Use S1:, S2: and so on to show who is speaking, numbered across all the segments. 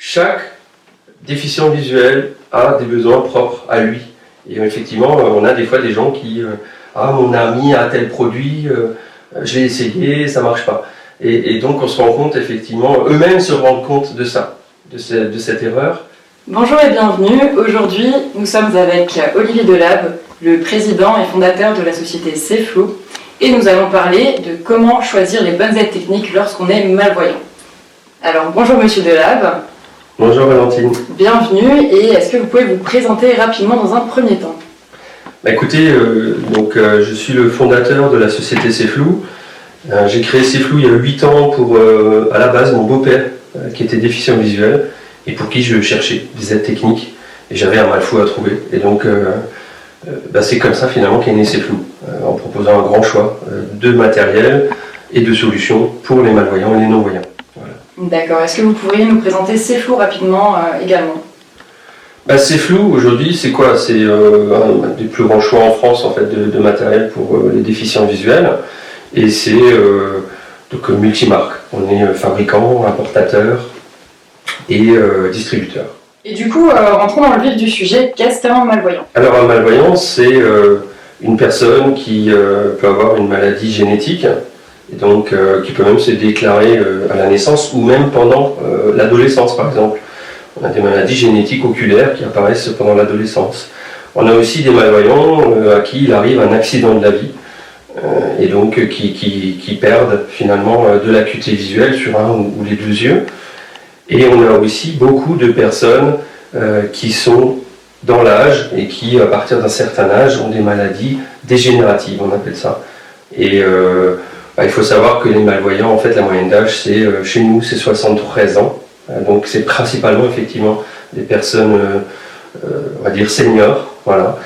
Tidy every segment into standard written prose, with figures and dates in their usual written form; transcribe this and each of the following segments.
S1: Chaque déficient visuel a des besoins propres à lui. Et effectivement, on a des fois des gens qui mon ami a tel produit, je l'ai essayé, ça marche pas. Et donc on se rend compte effectivement, eux-mêmes se rendent compte de ça, de cette erreur.
S2: Bonjour et bienvenue. Aujourd'hui, nous sommes avec Olivier Delabbe, le président et fondateur de la société CFLOO, et nous allons parler de comment choisir les bonnes aides techniques lorsqu'on est malvoyant. Alors bonjour Monsieur Delabbe.
S1: Bonjour Valentine.
S2: Bienvenue, et est-ce que vous pouvez vous présenter rapidement dans un premier temps?
S1: Écoutez, je suis le fondateur de la société CFLOO. J'ai créé CFLOO il y a 8 ans pour, à la base, mon beau-père, qui était déficient visuel, et pour qui je cherchais des aides techniques, et j'avais un mal fou à trouver. Et donc, c'est comme ça finalement qu'est né CFLOO, en proposant un grand choix de matériel et de solutions pour les malvoyants et les non-voyants. Voilà.
S2: D'accord, est-ce que vous pourriez nous présenter CFLOO rapidement également?
S1: CFLOO aujourd'hui, c'est quoi? C'est un des plus grands choix en France en fait, de matériel pour les déficients visuels. Et c'est multimarque. On est fabricant, importateur et distributeur.
S2: Et du coup, rentrons dans le vif du sujet, qu'est-ce qu'un malvoyant?
S1: Alors un malvoyant, c'est une personne qui peut avoir une maladie génétique, et donc qui peut même se déclarer à la naissance ou même pendant l'adolescence par exemple. On a des maladies génétiques oculaires qui apparaissent pendant l'adolescence. On a aussi des malvoyants à qui il arrive un accident de la vie, et donc qui perdent finalement de l'acuité visuelle sur un ou les deux yeux. Et on a aussi beaucoup de personnes qui sont dans l'âge et qui, à partir d'un certain âge, ont des maladies dégénératives, on appelle ça. Et il faut savoir que les malvoyants, en fait, la moyenne d'âge, chez nous, c'est 73 ans. Donc c'est principalement, effectivement, des personnes, on va dire, seniors. Voilà.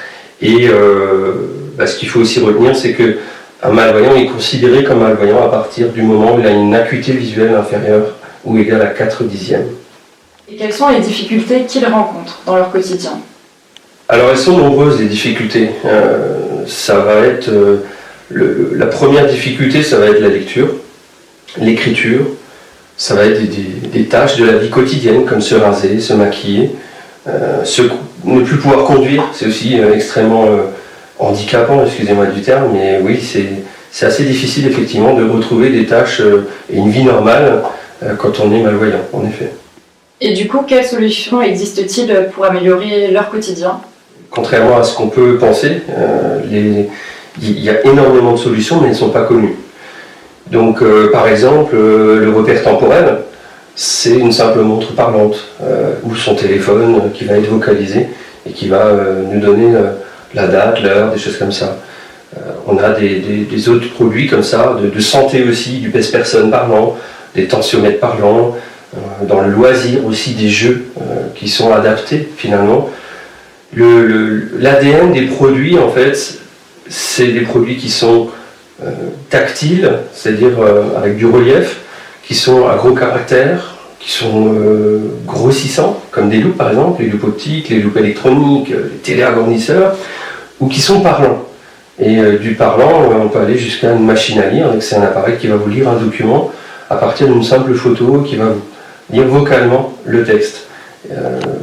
S1: Et ce qu'il faut aussi retenir, c'est que un malvoyant est considéré comme malvoyant à partir du moment où il a une acuité visuelle inférieure ou égale à 4/10.
S2: Et quelles sont les difficultés qu'ils rencontrent dans leur quotidien?
S1: Alors elles sont nombreuses, les difficultés. Ça va être la première difficulté, ça va être la lecture, l'écriture, ça va être des tâches de la vie quotidienne comme se raser, se maquiller, ne plus pouvoir conduire, c'est aussi extrêmement handicapant, excusez-moi du terme, mais oui, c'est assez difficile effectivement de retrouver des tâches et une vie normale quand on est malvoyant, en effet.
S2: Et du coup, quelles solutions existent-ils pour améliorer leur quotidien?
S1: Contrairement à ce qu'on peut penser, il y a énormément de solutions, mais elles ne sont pas connues. Donc, par exemple, le repère temporel, c'est une simple montre parlante, ou son téléphone qui va être vocalisé et qui va nous donner la date, l'heure, des choses comme ça. On a des autres produits comme ça, de santé aussi, du pèse-personne parlant, des tensiomètres parlants, dans le loisir aussi des jeux qui sont adaptés finalement. L'ADN des produits en fait, c'est des produits qui sont tactiles, c'est-à-dire avec du relief, qui sont à gros caractère, qui sont grossissants, comme des loupes par exemple, les loupes optiques, les loupes électroniques, les téléagrandisseurs, ou qui sont parlants. Et du parlant, on peut aller jusqu'à une machine à lire, c'est un appareil qui va vous lire un document à partir d'une simple photo, qui va vous lire vocalement le texte.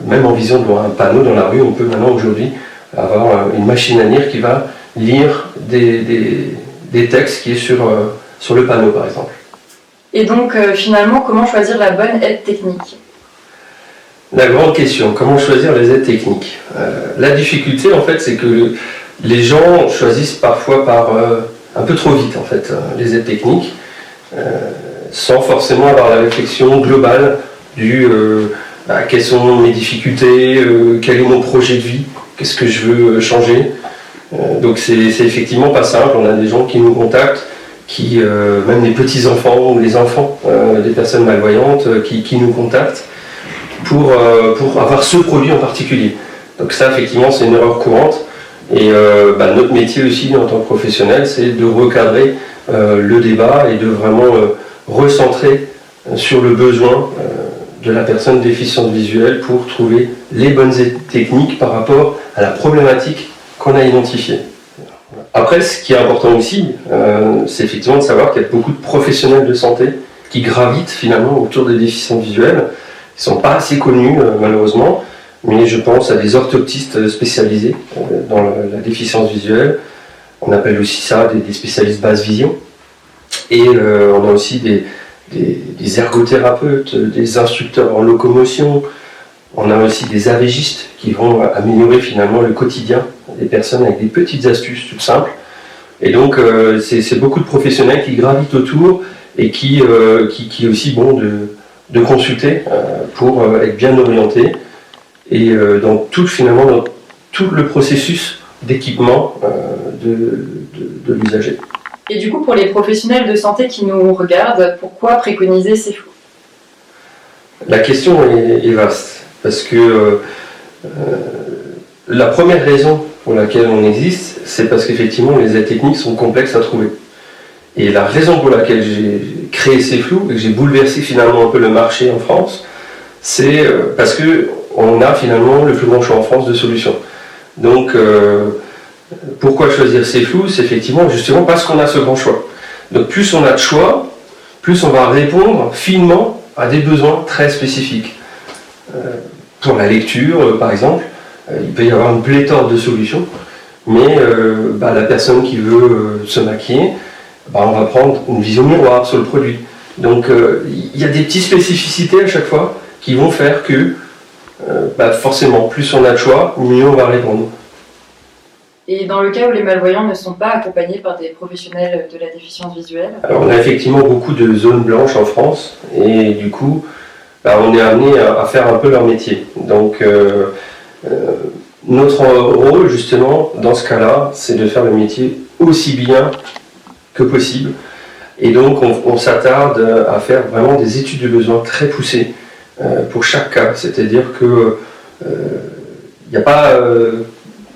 S1: Même en visant devant un panneau dans la rue, on peut maintenant aujourd'hui avoir une machine à lire qui va lire des textes qui est sur le panneau par exemple.
S2: Et donc finalement, comment choisir la bonne aide technique?
S1: La grande question, comment choisir les aides techniques? La difficulté en fait, c'est que les gens choisissent parfois un peu trop vite en fait les aides techniques, sans forcément avoir la réflexion globale quelles sont mes difficultés, quel est mon projet de vie, qu'est-ce que je veux changer. Donc c'est effectivement pas simple. On a des gens qui nous contactent, même les petits-enfants ou les enfants des personnes malvoyantes qui nous contactent pour avoir ce produit en particulier. Donc ça effectivement c'est une erreur courante. Et notre métier aussi en tant que professionnel, c'est de recadrer le débat et de vraiment recentrer sur le besoin de la personne déficiente visuelle pour trouver les bonnes aides techniques par rapport à la problématique qu'on a identifiée. Après, ce qui est important aussi, c'est effectivement de savoir qu'il y a beaucoup de professionnels de santé qui gravitent finalement autour des déficients visuels Ils ne sont pas assez connus, malheureusement, mais je pense à des orthoptistes spécialisés dans la déficience visuelle. On appelle aussi ça des spécialistes basse vision. Et on a aussi des ergothérapeutes, des instructeurs en locomotion. On a aussi des AVGistes qui vont améliorer finalement le quotidien des personnes avec des petites astuces toutes simples. Et donc c'est beaucoup de professionnels qui gravitent autour et qui est aussi bon de consulter pour être bien orienté. Et dans tout le processus d'équipement de l'usager.
S2: Et du coup, pour les professionnels de santé qui nous regardent, pourquoi préconiser CFLOO?
S1: La question est vaste, parce que la première raison pour laquelle on existe, c'est parce qu'effectivement les aides techniques sont complexes à trouver. Et la raison pour laquelle j'ai créé CFLOO et que j'ai bouleversé finalement un peu le marché en France, c'est parce qu'on a finalement le plus grand choix en France de solutions. Donc, pourquoi choisir CFLOO? C'est effectivement justement parce qu'on a ce grand choix. Donc plus on a de choix, plus on va répondre finement à des besoins très spécifiques. Pour la lecture, par exemple, il peut y avoir une pléthore de solutions, mais la personne qui veut se maquiller, on va prendre une vision miroir sur le produit. Donc il y a des petites spécificités à chaque fois qui vont faire que forcément, plus on a de choix, mieux on va répondre.
S2: Et dans le cas où les malvoyants ne sont pas accompagnés par des professionnels de la déficience visuelle? Alors
S1: on a effectivement beaucoup de zones blanches en France et du coup on est amené à faire un peu leur métier. Donc notre rôle justement dans ce cas-là, c'est de faire le métier aussi bien que possible. Et donc on s'attarde à faire vraiment des études de besoin très poussées pour chaque cas. C'est-à-dire que il n'y a pas...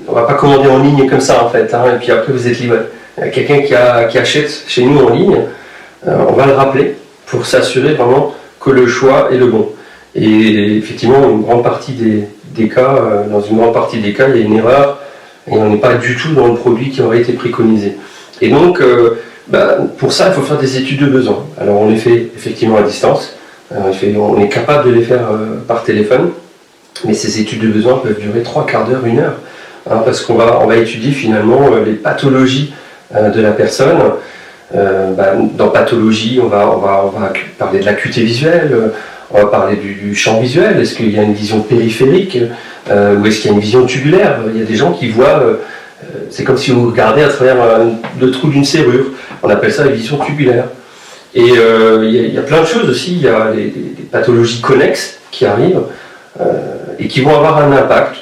S1: on ne va pas commander en ligne comme ça en fait, et puis après vous êtes libre. Quelqu'un qui achète chez nous en ligne, on va le rappeler pour s'assurer vraiment que le choix est le bon. Et effectivement, une grande partie des cas, dans une grande partie des cas, il y a une erreur et on n'est pas du tout dans le produit qui aurait été préconisé. Et donc, pour ça, il faut faire des études de besoin. Alors on les fait effectivement à distance, on est capable de les faire par téléphone, mais ces études de besoin peuvent durer 3/4 d'heure, 1 heure. Parce qu'on va étudier finalement les pathologies de la personne. Dans pathologie, on va parler de l'acuité visuelle, on va parler du champ visuel. Est-ce qu'il y a une vision périphérique ou est-ce qu'il y a une vision tubulaire? Il y a des gens qui voient, c'est comme si vous regardez à travers le trou d'une serrure. On appelle ça la vision tubulaire. Et il y a plein de choses aussi. Il y a des pathologies connexes qui arrivent et qui vont avoir un impact.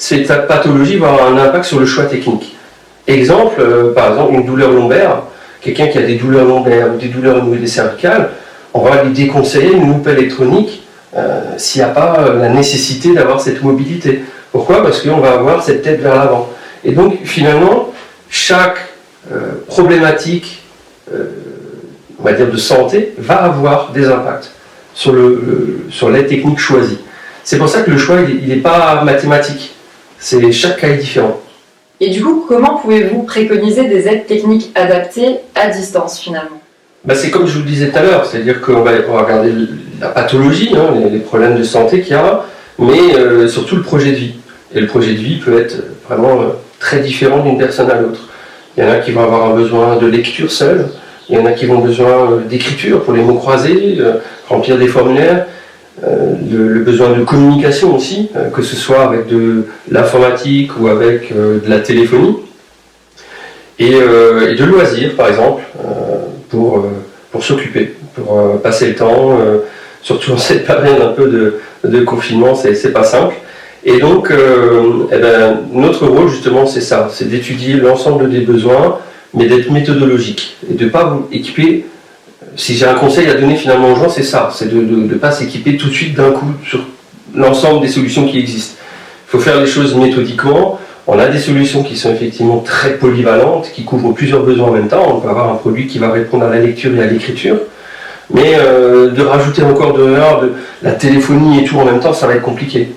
S1: Cette pathologie va avoir un impact sur le choix technique. Exemple, par exemple, une douleur lombaire, quelqu'un qui a des douleurs lombaires ou des douleurs au niveau des cervicales, on va lui déconseiller une loupe électronique s'il n'y a pas la nécessité d'avoir cette mobilité. Pourquoi? Parce qu'on va avoir cette tête vers l'avant. Et donc, finalement, chaque problématique, on va dire de santé, va avoir des impacts sur les techniques choisies. C'est pour ça que le choix, il n'est pas mathématique. Chaque cas est différent.
S2: Et du coup, comment pouvez-vous préconiser des aides techniques adaptées à distance finalement?
S1: C'est comme je vous le disais tout à l'heure, c'est-à-dire qu'on va regarder la pathologie, les problèmes de santé qu'il y a, mais surtout le projet de vie. Et le projet de vie peut être vraiment très différent d'une personne à l'autre. Il y en a qui vont avoir un besoin de lecture seule, il y en a qui vont avoir besoin d'écriture pour les mots croisés, remplir des formulaires. Le besoin de communication aussi, que ce soit avec de l'informatique ou avec de la téléphonie, et de loisirs par exemple, pour s'occuper, pour passer le temps, surtout en cette période un peu de confinement, c'est pas simple. Et donc notre rôle justement c'est ça, c'est d'étudier l'ensemble des besoins, mais d'être méthodologique, et de ne pas vous équiper. Si j'ai un conseil à donner finalement aux gens, c'est ça, c'est de ne pas s'équiper tout de suite d'un coup sur l'ensemble des solutions qui existent. Il faut faire les choses méthodiquement. On a des solutions qui sont effectivement très polyvalentes, qui couvrent plusieurs besoins en même temps. On peut avoir un produit qui va répondre à la lecture et à l'écriture, mais de rajouter encore de la téléphonie et tout en même temps, ça va être compliqué.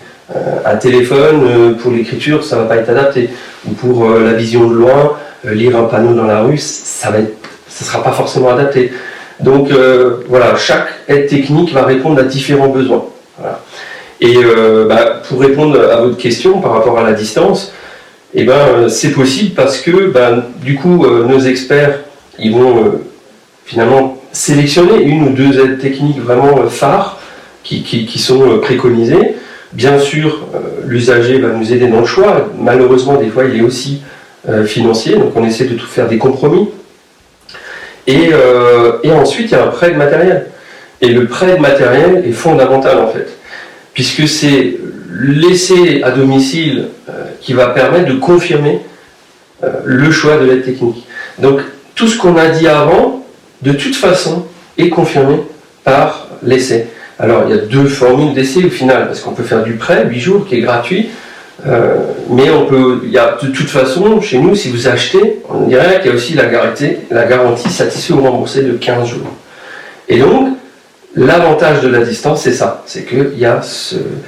S1: Un téléphone, pour l'écriture, ça ne va pas être adapté. Ou pour la vision de loin, lire un panneau dans la rue, ça ne sera pas forcément adapté. Donc voilà, chaque aide technique va répondre à différents besoins. Voilà. Et pour répondre à votre question par rapport à la distance, c'est possible parce que du coup nos experts ils vont finalement sélectionner une ou deux aides techniques vraiment phares qui sont préconisées. Bien sûr, l'usager va nous aider dans le choix. Malheureusement, des fois, il est aussi financier, donc on essaie de tout faire des compromis. Et ensuite, il y a un prêt de matériel. Et le prêt de matériel est fondamental en fait, puisque c'est l'essai à domicile qui va permettre de confirmer le choix de l'aide technique. Donc tout ce qu'on a dit avant, de toute façon, est confirmé par l'essai. Alors il y a deux formules d'essai au final, parce qu'on peut faire du prêt, 8 jours, qui est gratuit, mais il y a de toute façon, chez nous, si vous achetez, on dirait qu'il y a aussi la garantie satisfait ou remboursée de 15 jours. Et donc, l'avantage de la distance, c'est ça, c'est qu'il y a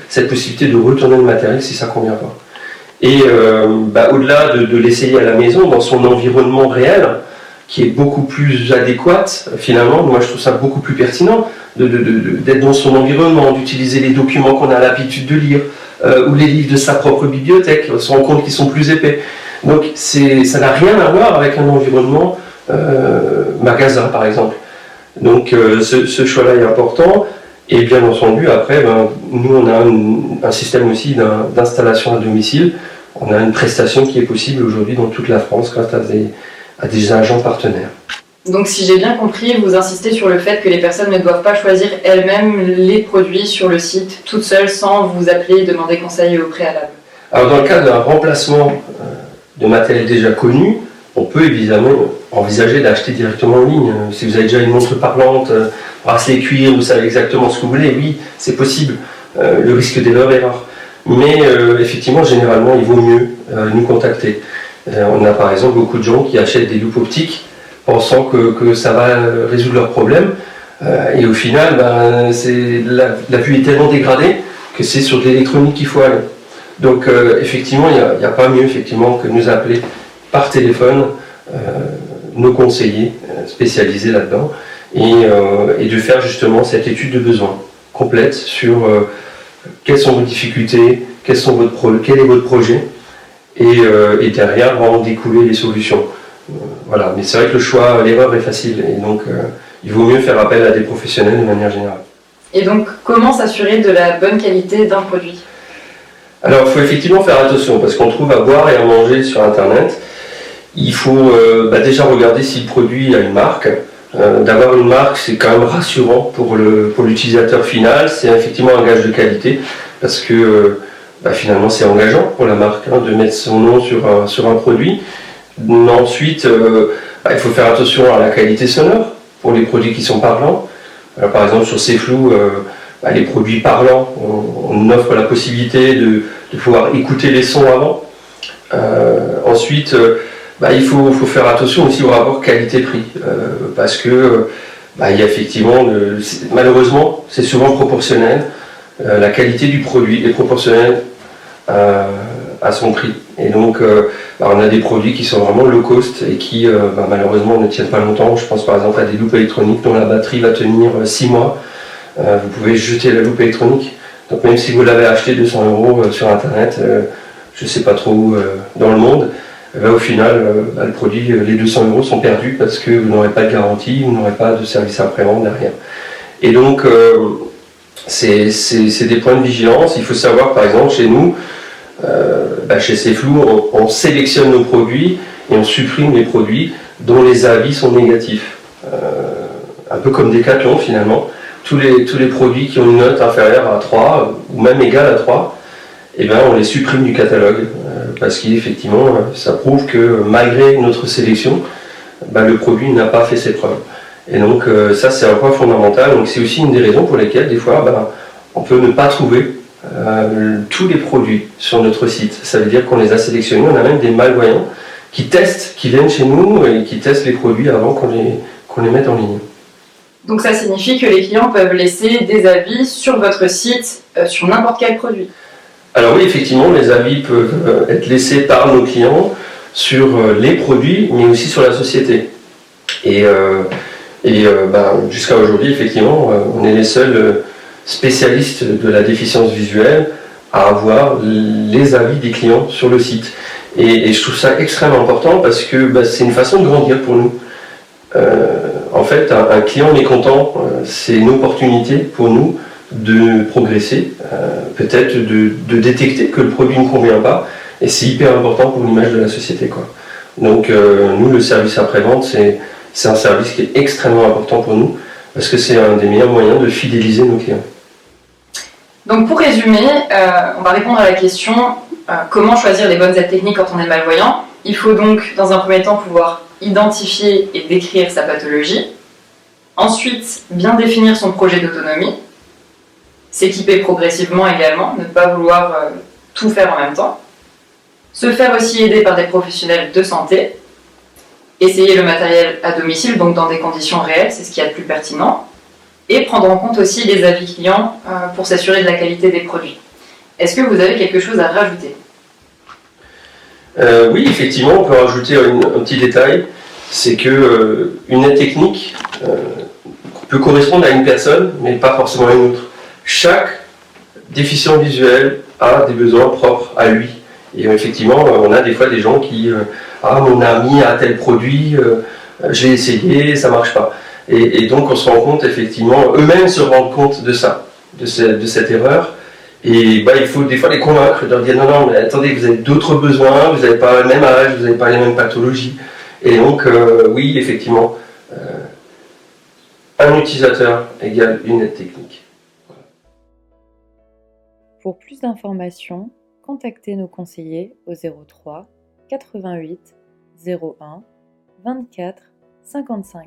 S1: cette possibilité de retourner le matériel si ça ne convient pas. Et au-delà de l'essayer à la maison, dans son environnement réel, qui est beaucoup plus adéquat, finalement, moi je trouve ça beaucoup plus pertinent, d'être dans son environnement, d'utiliser les documents qu'on a l'habitude de lire, ou les livres de sa propre bibliothèque, on se rend compte qu'ils sont plus épais. Donc ça n'a rien à voir avec un environnement magasin, par exemple. Donc ce choix-là est important, et bien entendu, après, nous on a un système aussi d'installation à domicile, on a une prestation qui est possible aujourd'hui dans toute la France grâce à des agents partenaires.
S2: Donc si j'ai bien compris, vous insistez sur le fait que les personnes ne doivent pas choisir elles-mêmes les produits sur le site toutes seules sans vous appeler et demander conseil au préalable.
S1: Alors dans le cas d'un remplacement de matériel déjà connu, on peut évidemment envisager d'acheter directement en ligne. Si vous avez déjà une montre parlante, bracelet cuir, vous savez exactement ce que vous voulez, oui, c'est possible. Le risque d'erreur est rare. Mais effectivement, généralement, il vaut mieux nous contacter. On a par exemple beaucoup de gens qui achètent des loupes optiques pensant que ça va résoudre leurs problèmes. Et au final, la vue est tellement dégradée que c'est sur de l'électronique qu'il faut aller. Donc effectivement, il n'y a pas mieux effectivement, que nous appeler par téléphone nos conseillers spécialisés là-dedans et de faire justement cette étude de besoin complète sur quelles sont vos difficultés, quel est votre projet et derrière vont découler les solutions. Voilà, mais c'est vrai que l'erreur est facile et donc il vaut mieux faire appel à des professionnels de manière générale.
S2: Et donc comment s'assurer de la bonne qualité d'un produit ?
S1: Alors il faut effectivement faire attention parce qu'on trouve à boire et à manger sur internet. Il faut déjà regarder si le produit a une marque. D'avoir une marque, c'est quand même rassurant pour l'utilisateur final. C'est effectivement un gage de qualité parce que finalement c'est engageant pour la marque de mettre son nom sur un produit. Ensuite, il faut faire attention à la qualité sonore pour les produits qui sont parlants. Alors, par exemple sur Ceflou, les produits parlants, on offre la possibilité de pouvoir écouter les sons avant. Ensuite, il faut faire attention aussi au rapport qualité-prix, parce que il y a effectivement, malheureusement, c'est souvent proportionnel. La qualité du produit est proportionnelle à son prix. Et donc, on a des produits qui sont vraiment low cost et qui, malheureusement, ne tiennent pas longtemps. Je pense par exemple à des loupes électroniques dont la batterie va tenir 6 mois. Vous pouvez jeter la loupe électronique. Donc, même si vous l'avez acheté 200 € sur Internet, je ne sais pas trop où dans le monde, au final, le produit, les 200 € sont perdus parce que vous n'aurez pas de garantie, vous n'aurez pas de service après-vente derrière. Et donc, c'est des points de vigilance. Il faut savoir, par exemple, chez nous, chez Ceflou, on sélectionne nos produits et on supprime les produits dont les avis sont négatifs. Un peu comme Decathlon finalement. Tous les produits qui ont une note inférieure à 3 ou même égale à 3, on les supprime du catalogue parce qu'effectivement ça prouve que malgré notre sélection, le produit n'a pas fait ses preuves. Et donc ça c'est un point fondamental. Donc c'est aussi une des raisons pour lesquelles des fois on peut ne pas trouver tous les produits sur notre site. Ça veut dire qu'on les a sélectionnés, on a même des malvoyants qui viennent chez nous et qui testent les produits avant qu'on les mette en ligne.
S2: Donc ça signifie que les clients peuvent laisser des avis sur votre site, sur n'importe quel produit.
S1: Alors oui, effectivement, les avis peuvent être laissés par nos clients sur les produits, mais aussi sur la société. Et jusqu'à aujourd'hui, effectivement, on est les seuls spécialistes de la déficience visuelle à avoir les avis des clients sur le site. Et je trouve ça extrêmement important parce que c'est une façon de grandir pour nous. En fait, un client mécontent, c'est une opportunité pour nous de progresser, peut-être de détecter que le produit ne convient pas, et c'est hyper important pour l'image de la société, quoi. Donc nous, le service après-vente, c'est un service qui est extrêmement important pour nous, parce que c'est un des meilleurs moyens de fidéliser nos clients.
S2: Donc pour résumer, on va répondre à la question comment choisir les bonnes aides techniques quand on est malvoyant. Il faut donc, dans un premier temps, pouvoir identifier et décrire sa pathologie. Ensuite, bien définir son projet d'autonomie. S'équiper progressivement également, ne pas vouloir tout faire en même temps. Se faire aussi aider par des professionnels de santé. Essayer le matériel à domicile, donc dans des conditions réelles, c'est ce qu'il y a de plus pertinent. Et prendre en compte aussi les avis clients pour s'assurer de la qualité des produits. Est-ce que vous avez quelque chose à rajouter ?
S1: Oui, effectivement, on peut rajouter un petit détail, c'est que une aide technique peut correspondre à une personne, mais pas forcément à une autre. Chaque déficient visuel a des besoins propres à lui. Et effectivement, on a des fois des gens qui mon ami a tel produit, je l'ai essayé, ça marche pas. Et donc on se rend compte, effectivement, eux-mêmes se rendent compte de ça, de cette erreur. Et il faut des fois les convaincre, de leur dire non, mais attendez, vous avez d'autres besoins, vous n'avez pas le même âge, vous n'avez pas les mêmes pathologies. Et donc, oui, effectivement, un utilisateur égale une aide technique. Voilà.
S3: Pour plus d'informations, contactez nos conseillers au 03 88 01 24 55.